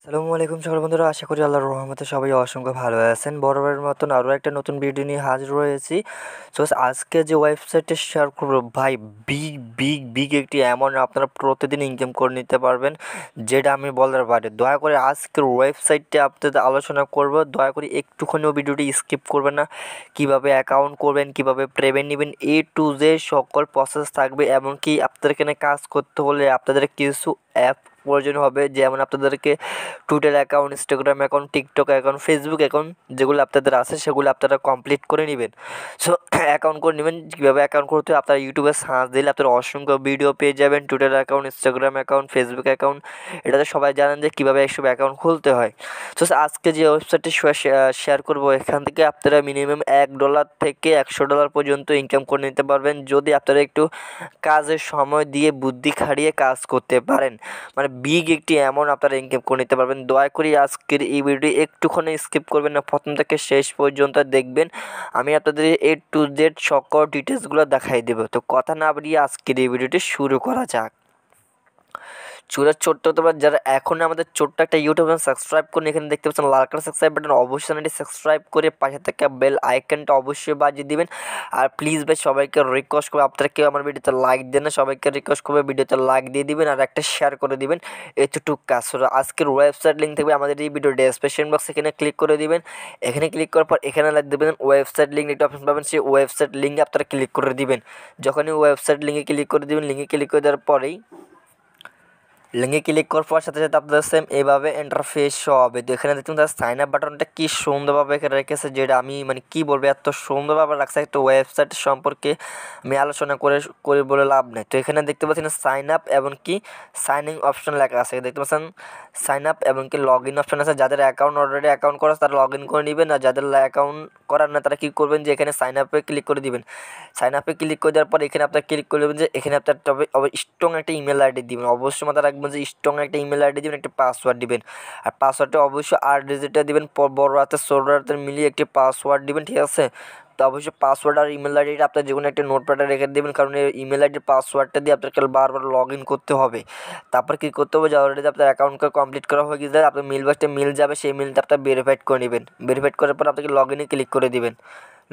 আসসালামু আলাইকুম সকল বন্ধুরা, আশা করি আল্লাহর রহমতে সবাই অসংখ্য ভালো আছেন। বরাবরের মতন আরও একটা নতুন ভিডিও নিয়ে হাজির হয়েছি। সো আজকে যে ওয়েবসাইটে শেয়ার করবো ভাই, বিগ বিগ বিগ একটি অ্যামাউন্ট আপনারা প্রতিদিন ইনকাম করে নিতে পারবেন, যেটা আমি বলার বাইরে। দয়া করে আজকের ওয়েবসাইটে আপনাদের আলোচনা করব, দয়া করে একটুখানিও ভিডিওটি স্কিপ করবেন না। কীভাবে অ্যাকাউন্ট করবেন, কীভাবে পেমেন্ট নেবেন, এ টু জেড সকল প্রসেস থাকবে। এমনকি আপনাদের এখানে কাজ করতে হলে আপনাদের কিছু অ্যাপ প্রয়োজন হবে, যেমন আপনাদেরকে Twitter account, Instagram account, TikTok account, Facebook account যেগুলো আপনাদের আছে সেগুলো আপনারা কমপ্লিট করে নেবেন। সো অ্যাকাউন্ট করে নেবেন। কীভাবে অ্যাকাউন্ট করতে হয়, আপনারা ইউটিউবে সার্চ দিলে আপনারা অসংখ্য ভিডিও পেয়ে যাবেন। Twitter account, Instagram account, Facebook account, এটাতে সবাই জানেন যে কীভাবে এইসব অ্যাকাউন্ট খুলতে হয়। সো আজকে যে ওয়েবসাইটটি শেয়ার করবো, এখান থেকে আপনারা মিনিমাম $1 থেকে $100 পর্যন্ত ইনকাম করে নিতে পারবেন, যদি আপনারা একটু কাজের সময় দিয়ে বুদ্ধি খাটিয়ে কাজ করতে পারেন। মানে বিগ একটি অ্যামাউন্ট আপনারা ইনকাম করে নিতে পারবেন। দয়া করে আজকের এই ভিডিওটি একটুখানি স্কিপ করবেন না, প্রথম থেকে শেষ পর্যন্ত দেখবেন। আমি আপনাদের এ টু জেড সকল ডিটেলসগুলো দেখাই দেবো। তো কথা না বাড়িয়ে আজকের এই ভিডিওটি শুরু করা যাক। ছোট্ট তোমার যারা এখন আমাদের ছোট্ট একটা ইউটিউব চ্যানেল সাবস্ক্রাইব করুন, এখানে দেখতে পাচ্ছেন লাল কালার সাবস্ক্রাইব বাটন, অবশ্যই চ্যানেলটি সাবস্ক্রাইব করে পাশে থাকা বেল আইকনটা অবশ্যই বাজিয়ে দিবেন। আর প্লিজ ভাই সবাইকে রিকোয়েস্ট করবো, আপনারা কেউ আমার ভিডিওতে লাইক দেন না, সবাইকে রিকোয়েস্ট করবে ভিডিওতে লাইক দিয়ে দিবেন আর একটা শেয়ার করে দিবেন। এতটুকু কাজ। আজকের ওয়েবসাইট লিঙ্ক থাকবে আমাদের এই ভিডিও ডেসক্রিপশন বক্স, এখানে ক্লিক করে দিবেন। এখানে ক্লিক করার পর এখানে দেবেন ওয়েবসাইট লিঙ্ক, একটা অপশন পাবেন, সেই ওয়েবসাইট লিঙ্কে আপনারা ক্লিক করে দিবেন। যখনই ওয়েবসাইট লিঙ্কে ক্লিক করে দিবেন, লিঙ্কে ক্লিক করে দেওয়ার পরেই লিঙ্কে ক্লিক করার পর সাথে সাথে আপনাদের সেম এইভাবে ইন্টারফেস শো হবে। তো এখানে দেখুন তার সাইন আপ বাটনটা কী সুন্দরভাবে এখানে রেখেছে, যেটা আমি কী বলবো, এত সুন্দরভাবে রাখছে। একটা ওয়েবসাইট সম্পর্কে আমি আলোচনা করে বলে লাভ নেই। তো এখানে দেখতে পাচ্ছেন সাইন আপ এবং কি সাইন ইন অপশন লেখা আছে, দেখতে পাচ্ছেন সাইন আপ এবং কি লগ ইন অপশন আছে। যাদের অলরেডি অ্যাকাউন্ট করা তারা লগ ইন করে নেবেন, আর যাদের অ্যাকাউন্ট করার না তারা কী করবেন যে এখানে সাইন আপে ক্লিক করে দিবেন। সাইন আপে ক্লিক করে দেওয়ার পর এখানে আপনার ক্লিক করে দেবেন যে এখানে আপনার তবে স্ট্রং একটা ইমেল আইডি দিবেন। অবশ্যই মাথায় রাখবেন যে স্ট্রং একটা ইমেল আইডি দিবেন, একটা পাসওয়ার্ড দিবেন। আর পাসওয়ার্ডটা অবশ্যই 8 ডিজিটের দিবেন, বড় হাতের ছোট হাতের মিলিয়ে একটি পাসওয়ার্ড দিবেন, ঠিক আছে। তো অবশ্যই পাসওয়ার্ড আর ইমেল আইডিটা আপনার যে কোনো একটা নোটপ্যাডে রেখে দেবেন, কারণ এই ইমেল আইডির পাসওয়ার্ডটা দিয়ে আপনাকে বারবার লগ ইন করতে হবে। তারপর কী করতে হবে, যে অলরেডি আপনার অ্যাকাউন্টকে কমপ্লিট করা হয়ে গেছে, আপনার মেল বক্সে মেল যাবে, সেই মেলটা আপনার ভেরিফাইড করে নেবেন। ভেরিফাইড করার পর আপনাকে লগ ইনে ক্লিক করে দিবেন।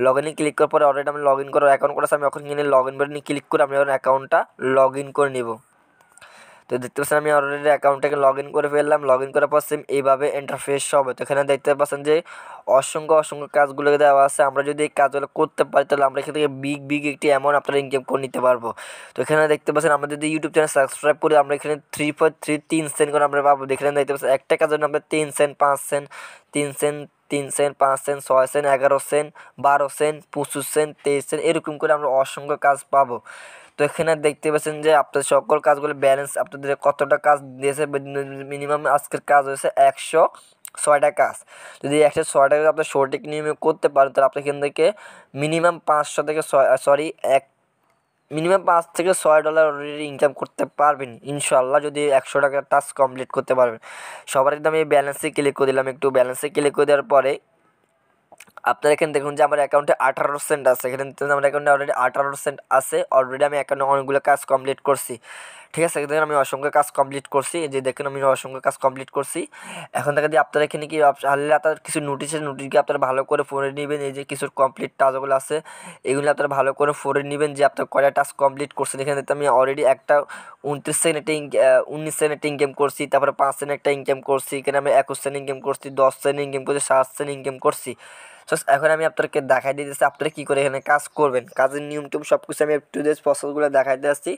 লগ ইনে ক্লিক করার পরে অলরেডি আমি লগ ইন করার অ্যাকাউন্ট করেছি, আমি এখন কিনে লগ ইন বাটনে ক্লিক করে আমি আমার অ্যাকাউন্টটা লগ ইন করে নেব। তো দেখতে পাচ্ছেন আমি অলরেডি অ্যাকাউন্টটাকে লগ ইন করে ফেললাম। লগ ইন করার পর সেম এইভাবে ইন্টারফেস হবে। তো এখানে দেখতে পাচ্ছেন যে অসংখ্য কাজগুলো দেওয়া আছে। আমরা যদি এই কাজগুলো করতে পারি তাহলে আমরা এখান থেকে বিগ একটি অ্যামাউন্ট আপনারা ইনকাম করে নিতে পারবো। তো এখানে দেখতে পাচ্ছেন আমরা যদি ইউটিউব চ্যানেল সাবস্ক্রাইব করি, আমরা এখানে 3 সেন্ট করে আমরা পাবো। এখানে দেখতে পাচ্ছেন একটা কাজের জন্য আমরা 3 cent, 5 cent, 3 cent, 3 cent, 5 cent, 6 cent, 11 cent, 12 cent, 25 cent, 23 cent, এরকম করে আমরা অসংখ্য কাজ পাবো। তো এখানে দেখতে পাচ্ছেন যে আপনার সকল কাজগুলো ব্যালেন্স আপনাদের কতটা কাজ দিয়েছে। মিনিমাম আজকের কাজ হয়েছে 106টা কাজ। যদি 106টা কাজ আপনার সঠিক নিয়মে করতে পারেন তাহলে আপনি এখান থেকে মিনিমাম 500 থেকে মিনিমাম $5 থেকে $6 অলরেডি ইনকাম করতে পারবেন ইনশাল্লাহ, যদি 100টাকার টাস্ক কমপ্লিট করতে পারবেন। সবার একদম আমি ব্যালেন্সে ক্লিক করে দিলাম। একটু ব্যালেন্সে ক্লিক করে দেওয়ার পরে আপনারা এখানে দেখুন যে আমার অ্যাকাউন্টে 18 সেন্ট আছে। এখানে আমার অ্যাকাউন্টে অলরেডি 18 সেন্ট আছে। অলরেডি আমি অ্যাকাউন্টে অনেকগুলো কাজ কমপ্লিট করছি, ঠিক আছে। দেখুন আমি অসংখ্য কাজ কমপ্লিট করছি, যে দেখুন আমি অসংখ্য কাজ কমপ্লিট করছি। এখন থেকে দিয়ে আপনারা এখানে কি হারলে আপনার কিছু নোটিশকে আপনারা ভালো করে পড়ে নেবেন। এই যে কিছু কমপ্লিট টাস্কগুলো আছে এগুলো আপনারা ভালো করে পড়ে নেবেন, যে আপনার কয়টা টাস্ক কমপ্লিট করছেন। এখানে দেখতে আমি অলরেডি একটা 29 সেকেন্ড একটা 19 সেকেন্ড একটা ইনকাম করছি, তারপরে 5 সেকেন্ড একটা ইনকাম করছি, এখানে আমি 21 সেকেন্ড ইনকাম করছি, 10 সেকেন্ড ইনকাম করছি, 7 সেকেন্ড ইনকাম করছি। সো এখন আমি আপনাদেরকে দেখাই দিতেছি আপনারা কী করে এখানে কাজ করবেন। কাজের নিয়ম টিয়ম সব কিছু আমি একটু প্রসেসগুলো দেখাই দিচ্ছি,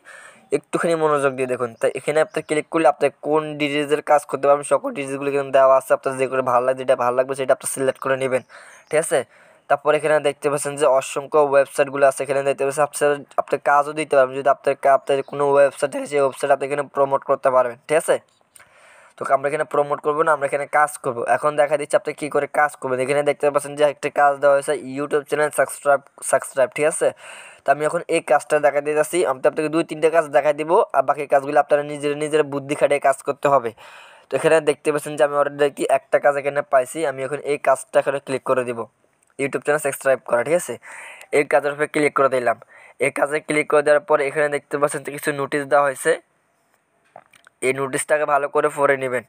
একটুখানি মনোযোগ দিয়ে দেখুন। তাই এখানে আপনার ক্লিক করলে আপনার কোন ডিটেলসের কাজ করতে পারবেন সকল ডিটেলসগুলো এখানে দেওয়া আছে। আপনার যে করে ভালো লাগে, যেটা ভালো লাগবে সেটা আপনি সিলেক্ট করে নেবেন, ঠিক আছে। তারপর এখানে দেখতে পাচ্ছেন যে অসংখ্য ওয়েবসাইটগুলো আছে। এখানে দেখতে পাচ্ছেন আপনি কাজও দিতে পারবেন, যদি আপনার কোনো ওয়েবসাইট থাকে সেই ওয়েবসাইট আপনি এখানে প্রমোট করতে পারবেন, ঠিক আছে। তো আমরা এখানে প্রমোট করবো না, আমরা এখানে কাজ করব। এখন দেখা দিচ্ছি আপনি কী করে কাজ করবেন। এখানে দেখতে পাচ্ছেন যে একটা কাজ দেওয়া হয়েছে, ইউটিউব চ্যানেল সাবস্ক্রাইব, ঠিক আছে। তো আমি এখন এই কাজটা দেখা দিয়ে যাচ্ছি। আমি তো আপনাকে 2-3টে কাজ দেখাই দিব, আর বাকি কাজগুলো আপনারা নিজের বুদ্ধি খাটিয়ে কাজ করতে হবে। তো এখানে দেখতে পাচ্ছেন যে আমি অলরেডি একটা কাজ এখানে পাইছি। আমি এখন এই কাজটা এখানে ক্লিক করে দিব, ইউটিউব চ্যানেল সাবস্ক্রাইব করা, ঠিক আছে। এই কাজের উপরে ক্লিক করে দিলাম। এই কাজে ক্লিক করে দেওয়ার পর এখানে দেখতে পাচ্ছেন কিছু নোটিশ দেওয়া হয়েছে। এই নোটিশটাকে ভালো করে পড়ে নেবেন।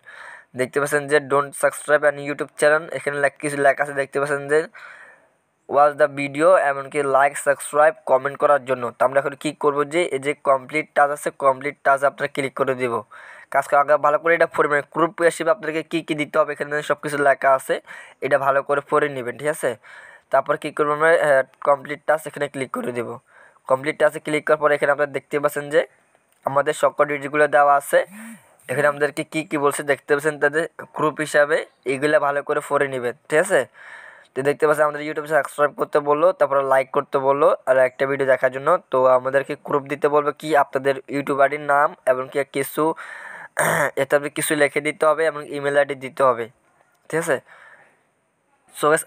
দেখতে পাচ্ছেন যে don't subscribe an YouTube channel, এখানে কিছু লেখা আছে দেখতে পাচ্ছেন যে ওয়াচ দ্য ভিডিও, এমনকি লাইক সাবস্ক্রাইব কমেন্ট করার জন্য। তো আমরা এখন কী করবো যে এই যে কমপ্লিট টাচ আছে, কমপ্লিট টাচ আপনারা ক্লিক করে দেবো। কাজকে আগে ভালো করে এটা পড়ে মানে গ্রুপ হিসেবে আপনাদেরকে কী কী দিতে হবে এখানে সব কিছু লেখা আছে, এটা ভালো করে পড়ে নেবেন, ঠিক আছে। তারপর কী করবো আমরা কমপ্লিট টাচ এখানে ক্লিক করে দেবো। কমপ্লিট টাচে ক্লিক করার পরে এখানে আপনারা দেখতে পাচ্ছেন যে আমাদের সকল ডিটেলগুলো দেওয়া আছে। এখানে আমাদেরকে কী কী বলছে দেখতে পাচ্ছেন, তাদের গ্রুপ হিসাবে এইগুলো ভালো করে পড়ে নেবেন, ঠিক আছে। তো দেখতে পাচ্ছেন আমাদের ইউটিউবে সাবস্ক্রাইব করতে বললো, তারপরে লাইক করতে বললো আর একটা ভিডিও দেখার জন্য। তো আমাদেরকে গ্রুপ দিতে বলবে কি আপনাদের ইউটিউব আইডির নাম এবং কি কিছু এতে কিছু লিখে দিতে হবে এবং ইমেল আইডি দিতে হবে, ঠিক আছে। সো গাইস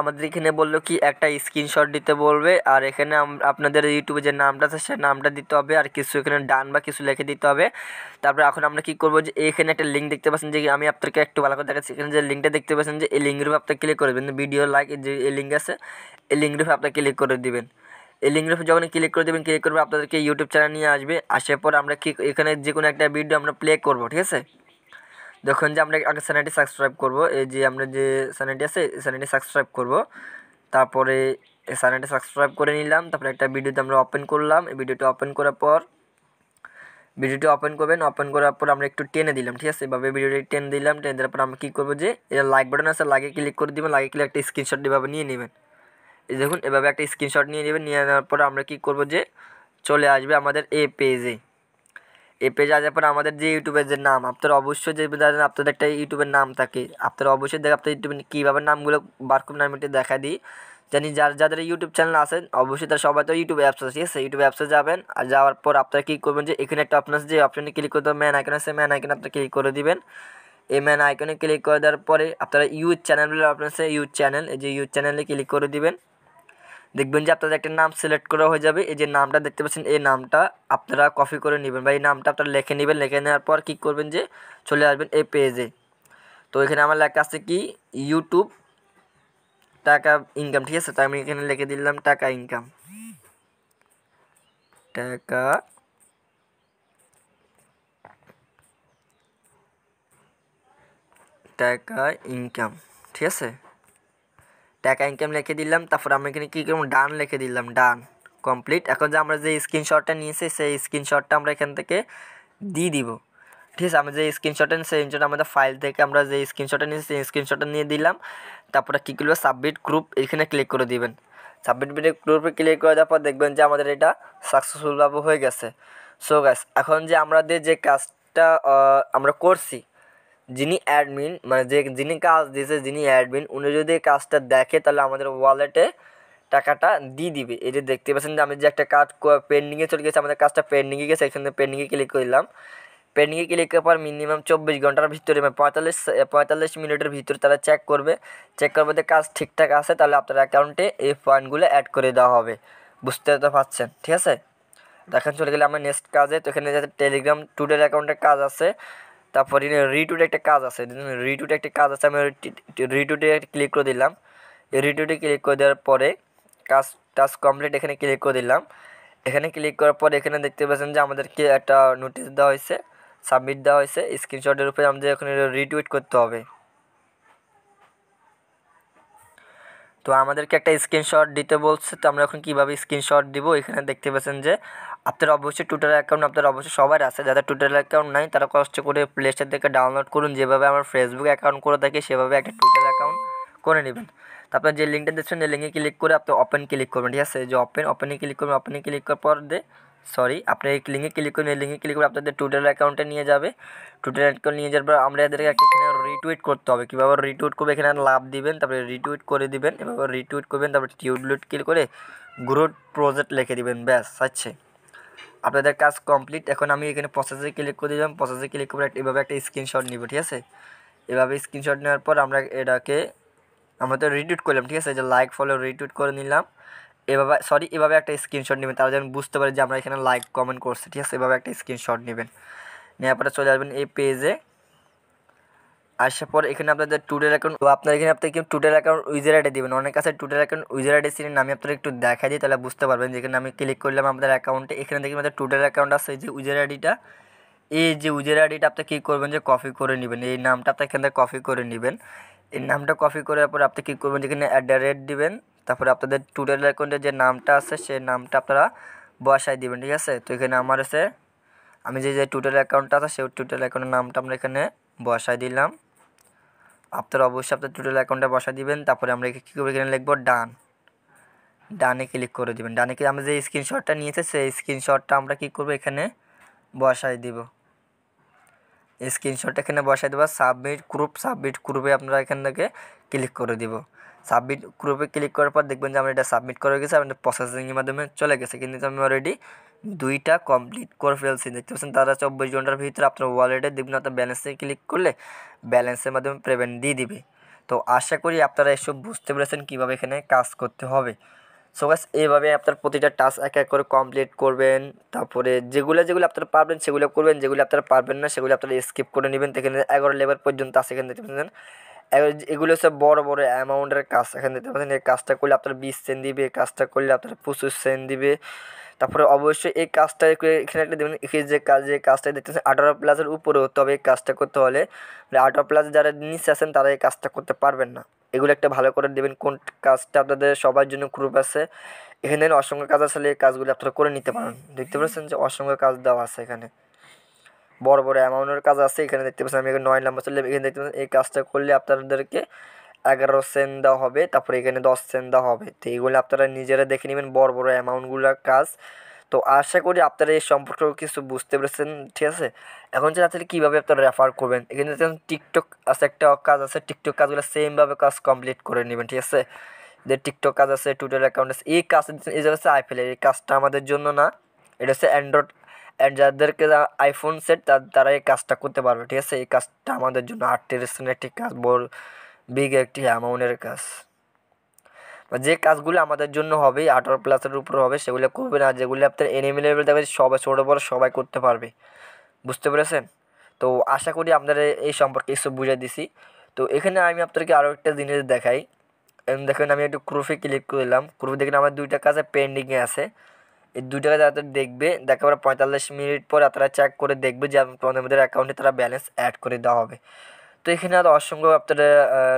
আমাদের এখানে বললো কি একটা স্ক্রিনশট দিতে বলবে, আর এখানে আপনাদের ইউটিউবে যে নামটা আছে সেই নামটা দিতে হবে, আর কিছু এখানে ডান বা কিছু লিখে দিতে হবে। তারপরে এখন আমরা কী করবো যে এখানে একটা লিঙ্ক দেখতে পাচ্ছেন, যে আমি আপনাকে একটু ভালো করে দেখাচ্ছি। এখানে যে লিঙ্কটা দেখতে পাচ্ছেন যে এই লিঙ্কের উপর আপনি ক্লিক করে দেবেন, ভিডিও লাইক যে এই লিঙ্ক আছে এই লিঙ্কের উপর আপনি ক্লিক করে দিবেন। এই লিঙ্কের উপর যখন ক্লিক করে দেবেন, ক্লিক করবে আপনাদেরকে ইউটিউব চ্যানেল নিয়ে আসবে। আসার পর আমরা কি এখানে যে কোনো একটা ভিডিও আমরা প্লে করবো, ঠিক আছে। দেখুন যে আমরা আগে চ্যানেলটি সাবস্ক্রাইব করব, এই যে আমরা যে চ্যানেলটি আছে এই চ্যানেলটি সাবস্ক্রাইব করব। তারপরে এই চ্যানেলটি সাবস্ক্রাইব করে নিলাম, তারপরে একটা ভিডিওতে আমরা ওপেন করলাম। এই ভিডিওটি ওপেন করার পর ভিডিওটি ওপেন করবেন, ওপেন করার পর আমরা একটু টেনে দিলাম, ঠিক আছে। এভাবে ভিডিওটি টেনে দিলাম, টেনে দেওয়ার পর আমরা কী করবো যে এটা লাইক বাটন আছে, লাইকে ক্লিক করে দেবেন। লাইকে ক্লিক একটা স্ক্রিনশট এভাবে নিয়ে নেবেন। এই দেখুন এভাবে একটা স্ক্রিনশট নিয়ে নেবেন। নিয়ে নেওয়ার পর আমরা কী করবো যে চলে আসবে আমাদের এই পেজে। এই পেজে আসার পর আমাদের যে ইউটিউবের যে নাম, আপনারা অবশ্যই যে আপনাদের একটা ইউটিউবের নাম থাকে, আপনারা অবশ্যই দেখে আপনার ইউটিউবে কীভাবে নামগুলো বার করবেন আমি একটু দেখা দিই। জানি যাদের ইউটিউব চ্যানেল আছে অবশ্যই তারা সবাই তো ইউটিউব অ্যাপস আছে, ঠিক আছে। ইউটিউব অ্যাপসে যাবেন, আর যাওয়ার পর আপনারা কী করবেন যে এখানে একটা অপশন আছে, যে অপশানে ক্লিক করতে হবে ম্যান আইকন আছে, ম্যান আইকনে আপনি ক্লিক করে দিবেন। এই ম্যান আইকনে ক্লিক করে দেওয়ার পরে আপনারা ইউজ চ্যানেল বলে অপশন আছে, ইউজ চ্যানেল, এই যে ইউজ চ্যানেলে ক্লিক করে দিবেন। দেখবেন যে আপনাদের একটা নাম সিলেক্ট করা হয়ে যাবে। এই যে নামটা দেখতে পাচ্ছেন এই নামটা আপনারা কপি করে নেবেন বা এই নামটা আপনারা লিখে নেবেন। লিখে নেওয়ার পর কী করবেন যে চলে আসবেন এই পেজে। তো এখানে আমার লেখা আছে কি ইউটিউব টাকা ইনকাম, ঠিক আছে। তো আমি এখানে লিখে দিলাম টাকা ইনকাম, টাকা টাকা ইনকাম, ঠিক আছে। টাকা ইনকাম লিখে দিলাম। তারপর আমরা এখানে কী করবো ডান লিখে দিলাম, ডান কমপ্লিট। এখন যে আমরা যে স্ক্রিনশটটা নিয়েছি সেই স্ক্রিনশটটা আমরা এখান থেকে দিয়ে দিব, ঠিক আছে। আমরা যে স্ক্রিনশটটা সেই স্ক্রিনশট আমাদের ফাইল থেকে আমরা যে স্ক্রিনশটটা নিয়েছি সেই স্ক্রিনশটটা নিয়ে দিলাম। তারপরে কী করবো সাবমিট গ্রুপ এখানে ক্লিক করে দিবেন। সাবমিট গ্রুপে ক্লিক করে দেওয়ার পর দেখবেন যে আমাদের এটা সাকসেসফুলভাবে হয়ে গেছে। সো গাইস এখন যে আমাদের যে কাজটা আমরা করছি, যিনি অ্যাডমিন মানে যিনি কাজ দিয়েছে, যিনি অ্যাডমিন, উনি যদি কাজটা দেখে তাহলে আমাদের ওয়ালেটে টাকাটা দিয়ে দিবে। এই যে দেখতে পাচ্ছেন যে আমি যে একটা কাজ পেন্ডিংয়ে চলে গেছে, আমাদের কাজটা পেন্ডিংয়ে গেছে, এখানে পেন্ডিংয়ে ক্লিক করলাম। পেন্ডিংয়ে ক্লিক করার পর মিনিমাম 24 ঘন্টার ভিতরে 45 মিনিটের ভিতরে তারা চেক করবে। চেক করবে যে কাজ ঠিকঠাক আছে, তাহলে আপনার অ্যাকাউন্টে এই পয়েন্টগুলো অ্যাড করে দেওয়া হবে। বুঝতে তো পারছেন, ঠিক আছে। দেখেন চলে গেলে আমার নেক্সট কাজে। তো এখানে যাতে টেলিগ্রাম টুডের অ্যাকাউন্টের কাজ আছে, তারপর রিটুটে একটা কাজ আছে, রিটুটে একটা কাজ আছে, আমি রিটুটে ক্লিক করে দিলাম। রিটুটে ক্লিক করে দেওয়ার পরে টাস্ক কমপ্লিট এখানে ক্লিক করে দিলাম। এখানে ক্লিক করার পর এখানে দেখতে পাচ্ছেন যে আমাদেরকে একটা নোটিশ দেওয়া হয়েছে, সাবমিট দেওয়া হয়েছে। স্ক্রিনশটের উপরে আমাদের এখানে রিটুইট করতে হবে। তো আমাদেরকে একটা স্ক্রিনশট দিতে বলছে, তো আমরা এখন কীভাবে স্ক্রিনশট দিব এখানে দেখতে পাচ্ছেন যে আপনার অবশ্যই টুইটার অ্যাকাউন্ট আপনার অবশ্যই সবার আছে। যাদের টুইটার অ্যাকাউন্ট নাই তারা কষ্ট করে প্লে স্টোর থেকে ডাউনলোড করুন। যেভাবে আমার ফেসবুক অ্যাকাউন্ট করে থাকি সেভাবে একটা টুইটার অ্যাকাউন্ট করে নেবেন। তারপর যে লিঙ্কটা দিচ্ছেন এই লিঙ্কে ক্লিক করে আপনি ওপেন ক্লিক করবেন, ঠিক আছে। যে ওপেনে ক্লিক করবেন, ওপেনে ক্লিক করার পর আপনি এই লিঙ্কে ক্লিক করবেন। এই লিঙ্কে ক্লিক করে আপনাদের টুইটার অ্যাকাউন্টে নিয়ে যাবে। টুইটার অ্যাকাউন্ট নিয়ে যাওয়ার পর আমরা এদেরকে একটা এখানে রিটুইট করতে হবে। কীভাবে রিটুইট করবে এখানে লাভ দিবেন, তারপরে রিটুইট করে দিবেন। এভাবে রিটুইট করবেন, তারপরে টিউবলুট ক্লিক করে গ্রোথ প্রজেক্ট লিখে দিবেন, ব্যাস আছে আপনাদের কাজ কমপ্লিট। এখন আমি এখানে প্রসেসে ক্লিক করে দিলাম। প্রসেসে ক্লিক করে এভাবে একটা স্ক্রিনশট নিব, ঠিক আছে। এভাবে স্ক্রিনশট নেওয়ার পর আমরা তো রিটুইট করলাম, ঠিক আছে। যে লাইক ফলো রিটুইট করে নিলাম। এভাবে একটা স্ক্রিনশট নেবেন, তারা যেন বুঝতে পারে যে আমরা এখানে লাইক কমেন্ট করছি, ঠিক আছে। এভাবে একটা স্ক্রিনশট নেবেন, নেওয়ার পরে চলে আসবেন এই পেজে। আসার পর এখানে আপনাদের টুডের অ্যাকাউন্ট, আপনার এখানে আপনি টুডের অ্যাকাউন্ট ইউজার আইডি দেবেন। অনেক কাছে টুডের অ্যাকাউন্ট ইউজার আইডি চিনেন, আমি আপনাদের একটু দেখা দিই তাহলে বুঝতে পারবেন। যেখানে আমি ক্লিক করলাম আমাদের অ্যাকাউন্টে, এখানে দেখি আমাদের টুডের অ্যাকাউন্ট আছে, এই যে ইউজার আইডিটা এই যে ইউজার আইডিটা আপনি কী করবেন যে কপি করে নেবেন, এই নামটা আপনি এখান থেকে কপি করে নেবেন। এই নামটা কপি করার পর আপনি কী করবেন, যেখানে @ দিবেন, তারপরে আপনাদের টুইটার অ্যাকাউন্টে যে নামটা আছে সেই নামটা আপনারা বসাই দিবেন, ঠিক আছে। তো এখানে আমার আছে, আমি যে টুইটার অ্যাকাউন্টটা আছে সেই টুইটার অ্যাকাউন্টের নামটা আমরা এখানে বসাই দিলাম। আপনারা অবশ্যই আপনার টুইটার অ্যাকাউন্টে বসাই দিবেন। তারপরে আমরা কী করবো, এখানে লিখবো ডানে ক্লিক করে দিবেন। ডানে ক্লিক, আমরা যে স্ক্রিনশটটা নিয়েছে সেই স্ক্রিনশটটা আমরা কী করবো, এখানে বসাই দিব। স্ক্রিনশটটা এখানে বসাই দেবো। সাবমিট গ্রুপে আপনারা এখান থেকে ক্লিক করে দিব। সাবমিট গ্রুপে ক্লিক করার পর দেখবেন যে আমরা এটা সাবমিট করে গেছে, আমাদের প্রসেসিংয়ের মাধ্যমে চলে গেছে। কিন্তু আমি অলরেডি 2টা কমপ্লিট করে ফেলছি। দেখতে পাচ্ছেন তারা 24 ঘন্টার ভিতরে আপনার ওয়ালেটে দেখবেন, আপনার ব্যালেন্সে ক্লিক করলে ব্যালেন্সের মাধ্যমে পেমেন্ট দিয়ে দিবে। তো আশা করি আপনারা এসব বুঝতে পেরেছেন কীভাবে এখানে কাজ করতে হবে। সো গাইস, এইভাবে আপনার প্রতিটা টাস্ক এক এক করে কমপ্লিট করবেন। তারপরে যেগুলো আপনারা পারবেন সেগুলো করবেন, যেগুলো আপনারা পারবেন না সেগুলো আপনারা স্কিপ করে নেবেন। এখানে 11 লেভেল পর্যন্ত আছে, এখানে দেখতে পাচ্ছেন। এগুলো হচ্ছে বড় বড় অ্যামাউন্টের কাজ। এখানে দেখতে পাচ্ছেন এই কাজটা করলে আপনার 20 সেন্ট দিবে, এই কাজটা করলে আপনার 25 সেন্ট দিবে। তারপরে অবশ্যই এই কাজটা এখানে একটা দেবেন, যে কাজটা দেখতেছেন 18+ উপরে হতে হবে। এই কাজটা করতে হলে 18+ যারা নিচে আছেন তারা এই কাজটা করতে পারবেন না। এগুলো একটা ভালো করে দেবেন কোন কাজটা আপনাদের সবার জন্য গ্রুপ আছে। এখানে অসংখ্য কাজ আসলে এই কাজগুলো আপনারা করে নিতে পারেন। দেখতে পাচ্ছেন যে অসংখ্য কাজ দেওয়া আছে, এখানে বড় বড় অ্যামাউন্টের কাজ আছে। এখানে দেখতে পাচ্ছেন আমি 9 নাম্বার চলে, এখানে দেখতে পাচ্ছেন এই কাজটা করলে আপনাদেরকে 11 সেন্ট দেওয়া হবে, তারপরে এখানে 10 সেন্ট দেওয়া হবে। তো এইগুলো আপনারা নিজেরা দেখে নেবেন, বড় বড় অ্যামাউন্টগুলোর কাজ। তো আশা করি আপনারা এই সম্পর্কে কিছু বুঝতে পেরেছেন, ঠিক আছে। এখন যে আপনারা কীভাবে আপনারা রেফার করবেন, এখানে দেখুন টিকটক আছে, একটা কাজ আছে। টিকটক কাজগুলো সেমভাবে কাজ কমপ্লিট করে নেবেন, ঠিক আছে। যে টিকটক কাজ আছে, টুইটার অ্যাকাউন্ট আছে, এই কাজ এই যে হচ্ছে আইপিএল, এই কাজটা আমাদের জন্য না, এটা হচ্ছে অ্যান্ড্রয়েড। যাদেরকে আইফোন সেট তারা এই কাজটা করতে পারবে, ঠিক আছে। এই কাজটা আমাদের জন্য 38 একটি কাজ, বড় বিগ একটি অ্যামাউন্টের কাজ। যে কাজগুলো আমাদের জন্য হবে 18+-এর উপর হবে সেগুলো করবেন। আর যেগুলো আপনার এনিমি লেভেল থাকবে সবাই, ছোটো বড়ো সবাই করতে পারবে। বুঝতে পেরেছেন? তো আশা করি আপনারা এই সম্পর্কে কিছু বুঝিয়ে দিছি। তো এখানে আমি আপনাদেরকে আরও একটা জিনিস দেখাই। দেখেন আমি একটু গ্রুপে ক্লিক করলাম। গ্রুপে দেখেন আমার 2টা কাজ পেন্ডিংয়ে আছে। এই 2টা কাজ আপনারা দেখবে, দেখার পর 45 মিনিট পর আপনারা চেক করে দেখবে যে আপনাদের অ্যাকাউন্টে তারা ব্যালেন্স অ্যাড করে দেওয়া হবে। তো এখানে আরও অসংখ্য আপনারা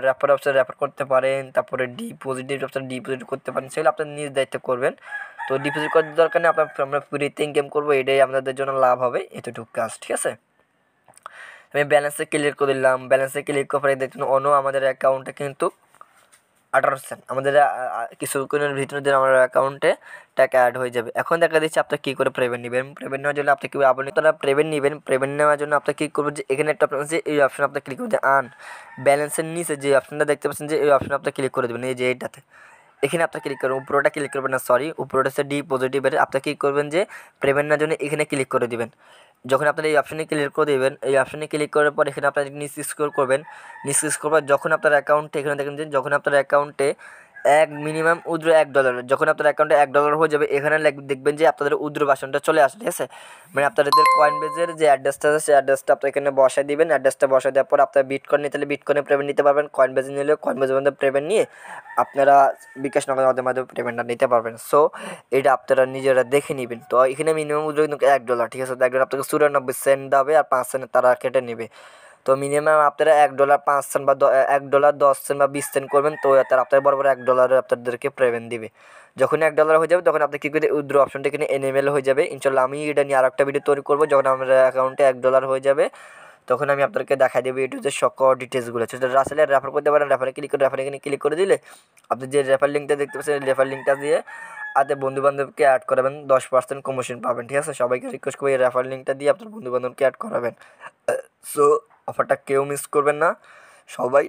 রেফার করতে পারেন। তারপরে ডিপোজিট করতে পারেন, সেগুলো আপনার নিজ দায়িত্ব করবেন। তো ডিপোজিট করার দরকার নেই, আমরা ফ্রিতে ইনকাম করবো, এটাই আপনাদের জন্য লাভ হবে, এতটুকু কাজ, ঠিক আছে। আমি ব্যালেন্সে ক্লিক করে দিলাম। ব্যালেন্সে ক্লিক করার পরে দেখুন আমাদের অ্যাকাউন্টে কিন্তু 18 সেন্ট আমাদের কিছুক্ষণের ভিতরে দিন আমার অ্যাকাউন্টে টাকা অ্যাড হয়ে যাবে। এখন দেখা দিচ্ছে আপনি কী করে পেমেন্ট নেবেন। পেমেন্ট নেওয়ার জন্য আপনি কীভাবে আপনি তারা পেমেন্ট নেবেন। পেমেন্ট নেওয়ার জন্য আপনি কী করবেন, যে এখানে একটা অপশন আছে, এই অপশন আপনি ক্লিক করবেন। আন ব্যালেন্সের নিচে যে অপশনটা দেখতে পাচ্ছেন, যে এই অপশন আপনি ক্লিক করে দেবেন, এই যে এইটাতে। এখানে আপনি ক্লিক করবেন, উপরটা ক্লিক করবেন না, সরি, উপরটা হচ্ছে ডিপোজিটিভের। আপনি কী করবেন, যে পেমেন্ট নেওয়ার জন্য এখানে ক্লিক করে দেবেন। যখন আপনারা এই অপশনে ক্লিক করে দেবেন, এই অপশনে ক্লিক করার পর এখানে আপনারা নিচে স্ক্রল করবেন। নিচে স্ক্রল করার যখন আপনার অ্যাকাউন্টে, এখানে দেখেন যে যখন আপনার অ্যাকাউন্টে মিনিমাম উইথড্র $1, যখন আপনার অ্যাকাউন্টে $1 হয়ে যাবে, এখানে দেখবেন যে আপনাদের উইথড্র বাসনটা চলে আসে, ঠিক আছে। মানে আপনাদের কয়েনবেজের যে অ্যাড্রেসটা আছে সেই অ্যাড্রেসটা আপনার এখানে বসাই দিবেন। অ্যাড্রেসটা বসাই দেওয়ার পর আপনার বিটকয়েন নিতে হলে বিটকয়েনে পেমেন্ট নিতে পারবেন, কয়েনবেজে নিলে কয়েনবেজের মধ্যে পেমেন্ট নিয়ে আপনারা বিকাশ নগদের মাধ্যমে পেমেন্টটা নিতে পারবেন। সো এটা আপনারা নিজেরা দেখে নেবেন। তো এখানে মিনিমাম উইথড্র কিন্তু $1, ঠিক আছে। তো $1 আপনাকে 94 সেন্ট দেবে, আর 5 সেন্ট তারা কেটে নেবে। তো মিনিমাম আপনারা $1 5 সেন্ট বা $1 10 সেন্ট বা 20 সেন্ট করবেন, তো তারা আপনার বরাবর $1 আপনাদেরকে পেমেন্ট দিবে। যখন $1 হয়ে যাবে তখন আপনি কী করে উইথড্র অপশনটা এখানে এনেবেল হয়ে যাবে। ইনশাল্লাহ আমি এটা নিয়ে আরেকটা ভিডিও তৈরি করবো। যখন আমার অ্যাকাউন্টে $1 হয়ে যাবে তখন আমি আপনাদেরকে দেখাই দেবো এটা হচ্ছে সকল ডিটেলসগুলো। রাসেলের রেফার করতে পারেন, রেফারে ক্লিক করে রেফারে এখানে ক্লিক করে দিলে আপনি যে রেফার লিঙ্কটা দেখতে পাচ্ছেন, রেফার লিঙ্কটা দিয়ে আতে বন্ধুবান্ধবকে অ্যাড করাবেন, 10% কমিশন পাবেন, ঠিক আছে। সবাইকে রিকোয়েস্ট করবো এই রেফার লিঙ্কটা দিয়ে আপনার বন্ধুবান্ধবকে অ্যাড করাবেন। সো অফারটা কেউ মিস করবেন না, সবাই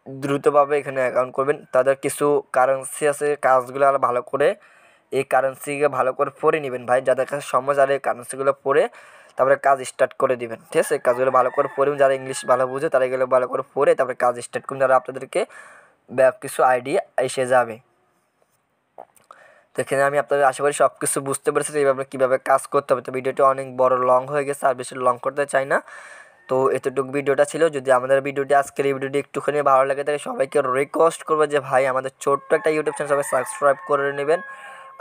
দ্রুতভাবে এখানে অ্যাকাউন্ট করবেন। তাদের কিছু কারেন্সি আছে, কাজগুলো আর ভালো করে এই কারেন্সিকে ভালো করে পড়ে নেবেন ভাই, যাদের কাছে সময় আর এই কারেন্সিগুলো পড়ে তারপরে কাজ স্টার্ট করে দিবেন, ঠিক আছে। কাজগুলো ভালো করে পড়বেন, যারা ইংলিশ ভালো বুঝে তারা এগুলো ভালো করে পড়ে তারপরে কাজ স্টার্ট করুন, যারা আপনাদেরকে কিছু আইডিয়া এসে যাবে। তো এখানে আমি আপনাদের আশা করি সব কিছু বুঝতে পেরেছি এইভাবে কীভাবে কাজ করতে হবে। তো ভিডিওটি অনেক বড় লং হয়ে গেছে, আর বেশি লং করতে চাই না। তো এতটুকু ভিডিওটা ছিল। যদি আমাদের ভিডিওটি আজকের এই ভিডিওটি একটুখানি ভালো লাগে থাকে সবাইকে রিকোয়েস্ট করবো যে ভাই আমাদের ছোট্ট একটা ইউটিউব চ্যানেল সবাই সাবস্ক্রাইব করে নেবেন।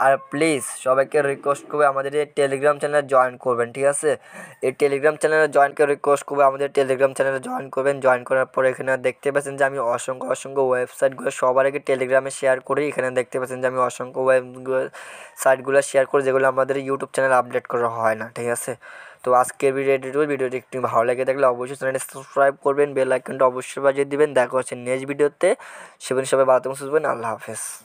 আর প্লিজ সবাইকে রিকোয়েস্ট করবে আমাদের এই টেলিগ্রাম চ্যানেলে জয়েন করবেন, ঠিক আছে? এই টেলিগ্রাম চ্যানেলে জয়েনকে রিকোয়েস্ট করবে আমাদের টেলিগ্রাম চ্যানেলে জয়েন করবেন। জয়েন করার পর এখানে দেখতে পাচ্ছেন যে আমি অসংখ্য ওয়েবসাইটগুলো সবার আগে টেলিগ্রামে শেয়ার করি। এখানে দেখতে পাচ্ছেন যে আমি অসংখ্য সাইটগুলো শেয়ার করি যেগুলো আমাদের ইউটিউব চ্যানেলে আপডেট করা হয় না, ঠিক আছে? তো আজকের ভিডিওটি একটু ভালো লেগে থাকলে অবশ্যই চ্যানেলটি সাবস্ক্রাইব করবেন, বেল আইকনটা অবশ্যই বাজিয়ে দিবেন। দেখা হচ্ছে নেক্সট ভিডিওতে। সবাই ভালো থাকবেন, সুস্থ থাকবেন। আল্লাহ হাফেজ।